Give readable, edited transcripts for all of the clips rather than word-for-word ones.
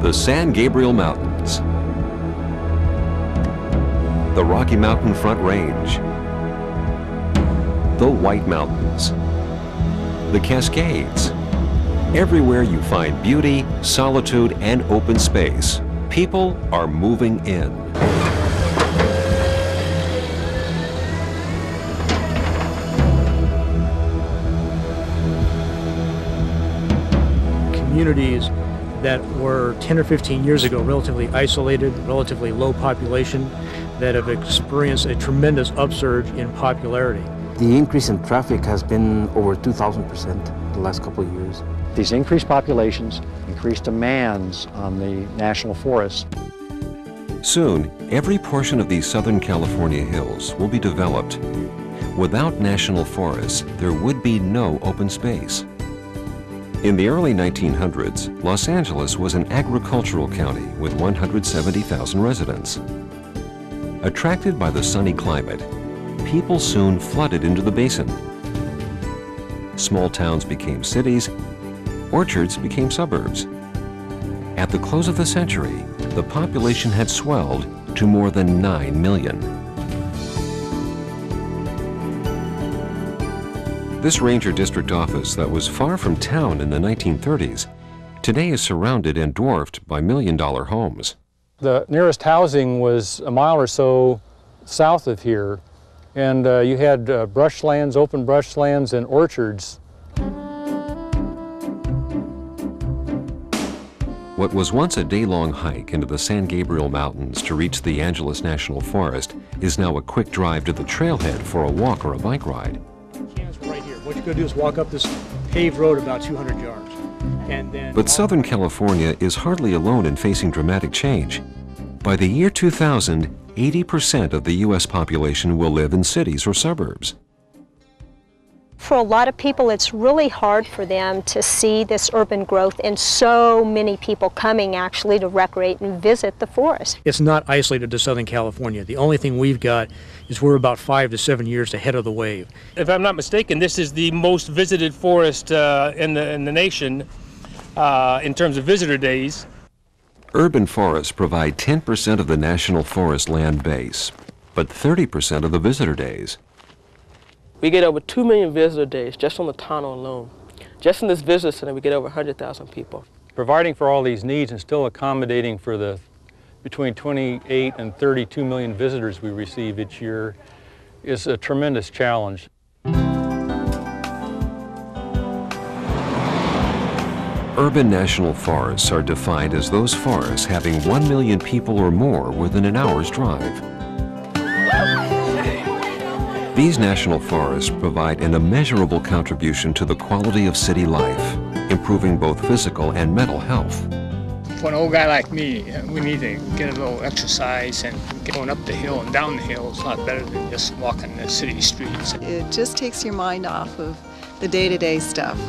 The San Gabriel Mountains, the Rocky Mountain Front Range, the White Mountains, the Cascades. Everywhere you find beauty, solitude, and open space, people are moving in. Communities that were 10 or 15 years ago relatively isolated, relatively low population, that have experienced a tremendous upsurge in popularity. The increase in traffic has been over 2,000% the last couple of years. These increased populations, increased demands on the national forests. Soon, every portion of these Southern California hills will be developed. Without national forests, there would be no open space. In the early 1900s, Los Angeles was an agricultural county with 170,000 residents. Attracted by the sunny climate, people soon flooded into the basin. Small towns became cities, orchards became suburbs. At the close of the century, the population had swelled to more than 9 million. This Ranger District office that was far from town in the 1930s, today is surrounded and dwarfed by million-dollar homes. The nearest housing was a mile or so south of here, and you had brushlands, open brushlands, and orchards. What was once a day-long hike into the San Gabriel Mountains to reach the Angeles National Forest is now a quick drive to the trailhead for a walk or a bike ride. Right here. What you're going to do is walk up this paved road about 200 yards. And then but Southern California is hardly alone in facing dramatic change. By the year 2000, 80% of the U.S. population will live in cities or suburbs. For a lot of people, it's really hard for them to see this urban growth and so many people coming actually to recreate and visit the forest. it's not isolated to Southern California. The only thing we've got is we're about 5 to 7 years ahead of the wave. If I'm not mistaken, this is the most visited forest in the nation in terms of visitor days. Urban forests provide 10% of the national forest land base, but 30% of the visitor days. We get over 2 million visitor days just on the tunnel alone. Just in this visitor center, we get over 100,000 people. Providing for all these needs and still accommodating for the between 28 and 32 million visitors we receive each year is a tremendous challenge. Urban national forests are defined as those forests having 1 million people or more within an hour's drive. These national forests provide an immeasurable contribution to the quality of city life, improving both physical and mental health. For an old guy like me, we need to get a little exercise, and going up the hill and down the hill is a lot better than just walking the city streets. It just takes your mind off of the day-to-day stuff.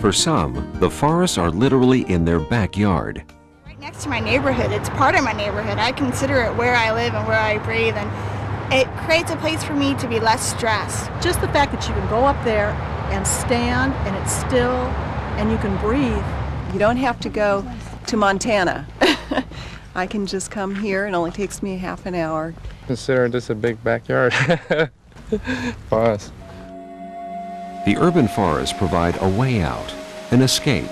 For some, the forests are literally in their backyard. Right next to my neighborhood, it's part of my neighborhood. I consider it where I live and where I breathe, and it creates a place for me to be less stressed. Just the fact that you can go up there and stand and it's still and you can breathe. You don't have to go to Montana. I can just come here. It only takes me half an hour. Consider this a big backyard for us. The urban forests provide a way out, an escape,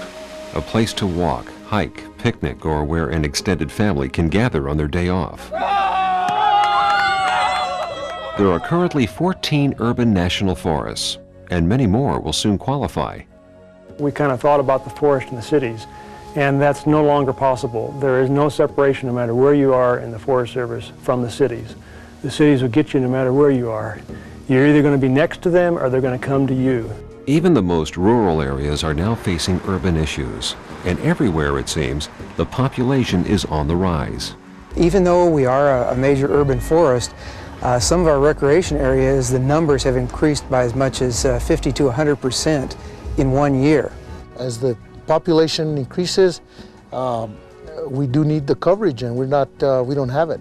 a place to walk, hike, picnic, or where an extended family can gather on their day off. There are currently 14 urban national forests, and many more will soon qualify. We kind of thought about the forest in the cities, and that's no longer possible. There is no separation, no matter where you are in the Forest Service, from the cities. The cities will get you no matter where you are. You're either going to be next to them or they're going to come to you. Even the most rural areas are now facing urban issues, and everywhere, it seems, the population is on the rise. Even though we are a major urban forest, some of our recreation areas, the numbers have increased by as much as 50 to 100% in 1 year. As the population increases, we do need the coverage, and we don't have it.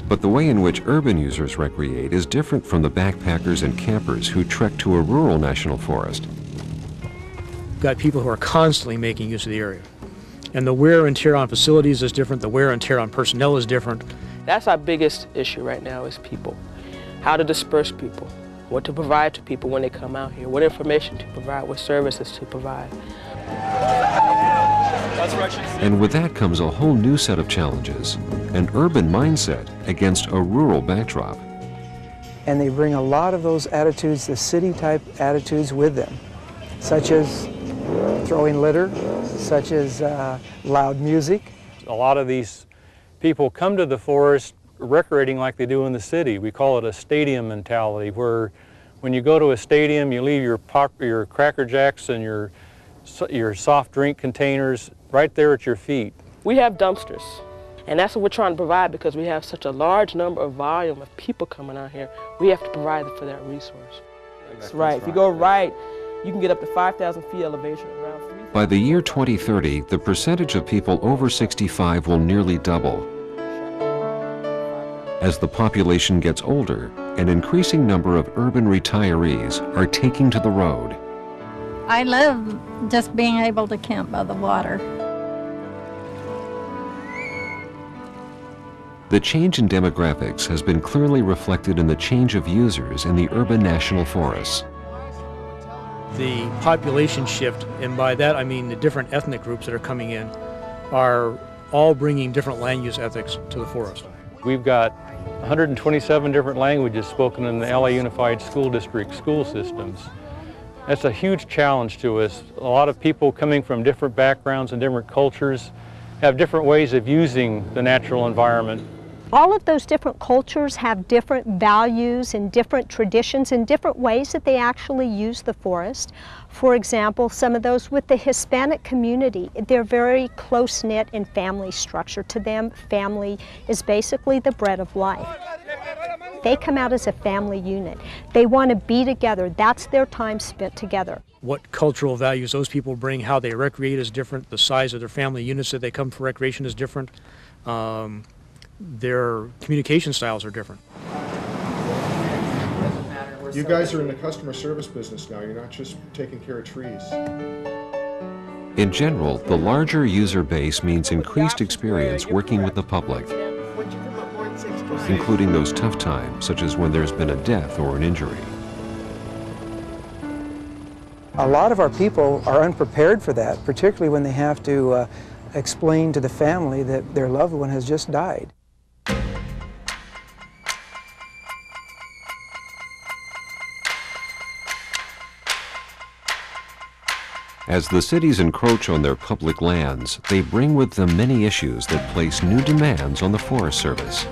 But the way in which urban users recreate is different from the backpackers and campers who trek to a rural national forest. We've got people who are constantly making use of the area. And the wear and tear on facilities is different, the wear and tear on personnel is different. That's our biggest issue right now is people. How to disperse people, what to provide to people when they come out here, what information to provide, what services to provide. And with that comes a whole new set of challenges, an urban mindset against a rural backdrop. And they bring a lot of those attitudes, the city-type attitudes with them, such as throwing litter, such as loud music. A lot of these people come to the forest recreating like they do in the city. We call it a stadium mentality, where when you go to a stadium, you leave your Cracker Jacks and your soft drink containers right there at your feet. We have dumpsters, and that's what we're trying to provide because we have such a large number of volume of people coming out here. We have to provide for that resource. That's right. If you go right, you can get up to 5,000 feet elevation. Around By the year 2030, the percentage of people over 65 will nearly double. As the population gets older, an increasing number of urban retirees are taking to the road. I love just being able to camp by the water. The change in demographics has been clearly reflected in the change of users in the urban national forests. The population shift, and by that I mean the different ethnic groups that are coming in, are all bringing different land use ethics to the forest. We've got 127 different languages spoken in the LA Unified School District school systems. That's a huge challenge to us. A lot of people coming from different backgrounds and different cultures have different ways of using the natural environment. All of those different cultures have different values and different traditions and different ways that they actually use the forest. For example, some of those with the Hispanic community, they're very close-knit in family structure. To them, family is basically the bread of life. They come out as a family unit. They want to be together. That's their time spent together. What cultural values those people bring, how they recreate is different. The size of their family units that they come for recreation is different. Their communication styles are different. You guys are in the customer service business now. You're not just taking care of trees. In general, the larger user base means increased experience working with the public, including those tough times, such as when there's been a death or an injury. A lot of our people are unprepared for that, particularly when they have to explain to the family that their loved one has just died. As the cities encroach on their public lands, they bring with them many issues that place new demands on the Forest Service.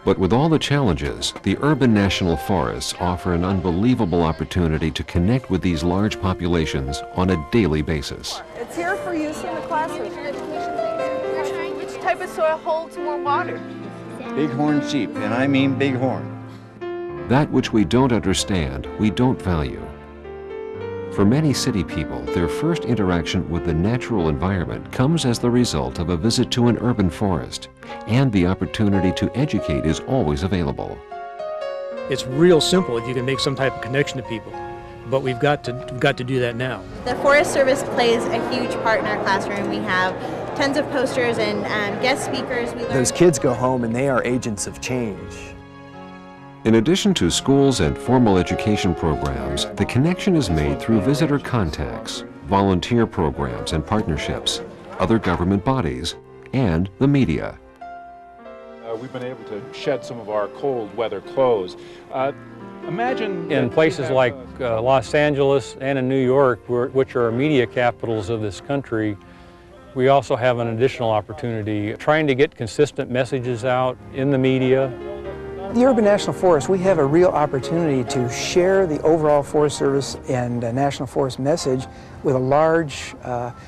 But with all the challenges, the urban national forests offer an unbelievable opportunity to connect with these large populations on a daily basis. It's here for use in the classroom. Which type of soil holds more water? Bighorn sheep, and I mean bighorn. That which we don't understand, we don't value. For many city people, their first interaction with the natural environment comes as the result of a visit to an urban forest, and the opportunity to educate is always available. It's real simple if you can make some type of connection to people, but we've got to do that now. The Forest Service plays a huge part in our classroom. We have tons of posters and guest speakers. Those kids go home and they are agents of change. In addition to schools and formal education programs, the connection is made through visitor contacts, volunteer programs and partnerships, other government bodies, and the media. We've been able to shed some of our cold weather clothes. Imagine in places like Los Angeles and in New York, which are media capitals of this country, we also have an additional opportunity trying to get consistent messages out in the media. The Urban National Forest, we have a real opportunity to share the overall Forest Service and National Forest message with a large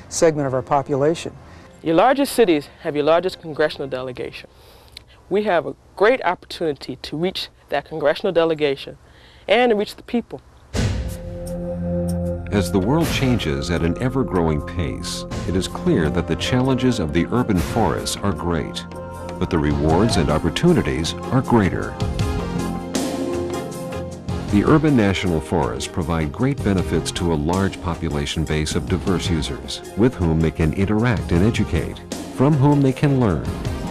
segment of our population. Your largest cities have your largest congressional delegation. We have a great opportunity to reach that congressional delegation and to reach the people. As the world changes at an ever-growing pace, it is clear that the challenges of the urban forests are great, but the rewards and opportunities are greater. The urban national forests provide great benefits to a large population base of diverse users, with whom they can interact and educate, from whom they can learn,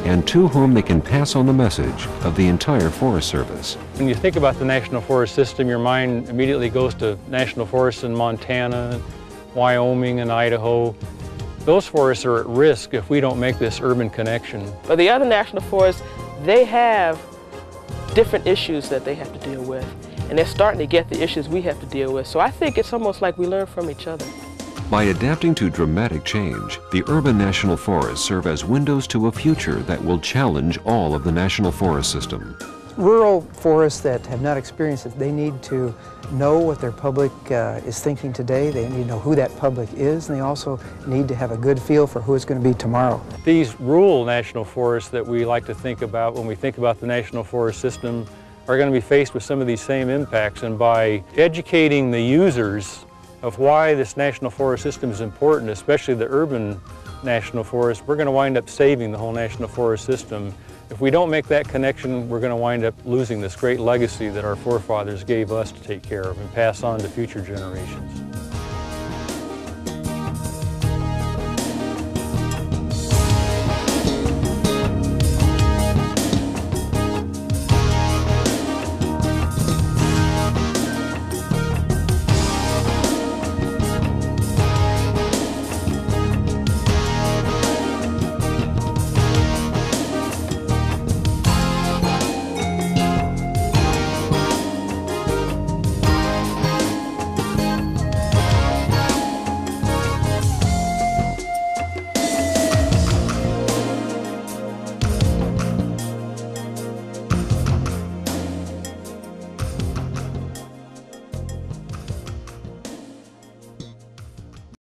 and to whom they can pass on the message of the entire Forest Service. When you think about the National Forest System, your mind immediately goes to national forests in Montana, Wyoming, and Idaho. Those forests are at risk if we don't make this urban connection. But the other national forests, they have different issues that they have to deal with. And they're starting to get the issues we have to deal with. So I think it's almost like we learn from each other. By adapting to dramatic change, the urban national forests serve as windows to a future that will challenge all of the national forest system. Rural forests that have not experienced it, they need to know what their public is thinking today. They need to know who that public is, and they also need to have a good feel for who it's going to be tomorrow. These rural national forests that we like to think about when we think about the national forest system are going to be faced with some of these same impacts, and by educating the users of why this national forest system is important, especially the urban national forest, we're going to wind up saving the whole national forest system. If we don't make that connection, we're going to wind up losing this great legacy that our forefathers gave us to take care of and pass on to future generations.